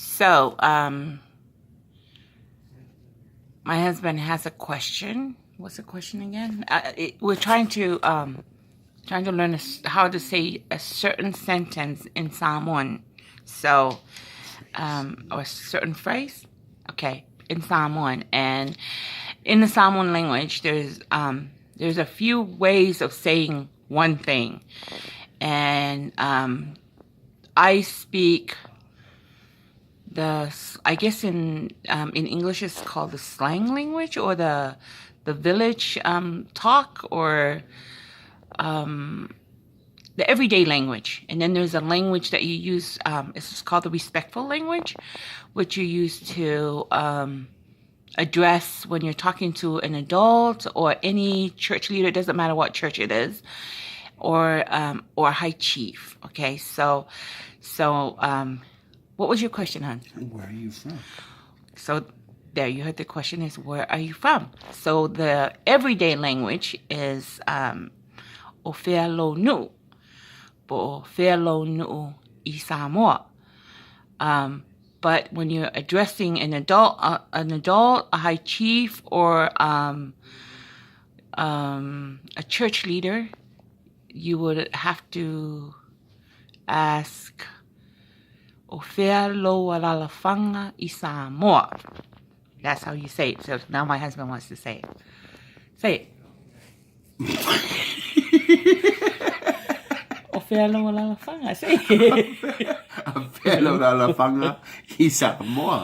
So, my husband has a question. What's the question again? We're trying to learn how to say a certain sentence in Samoan. So, or a certain phrase. Okay, in Samoan, and in the Samoan language, there's a few ways of saying one thing, and I speak I guess in English it's called the slang language, or the village talk, or the everyday language. And then there's a language that you use, it's called the respectful language, which you use to address when you're talking to an adult or any church leader. It doesn't matter what church it is, or high chief. Okay, so what was your question, hon? Where are you from? So there, you heard the question is, where are you from? So the everyday language is Ofealo Nu, but Ofealo Nu I Samoa. But when you're addressing an adult, a high chief, or a church leader, you would have to ask Ofealo Walalafanga I Samoa. That's how you say it. So now my husband wants to say it. Say it. Ofealo Walalafanga. Say it. Ofealo Walalafanga I Samoa.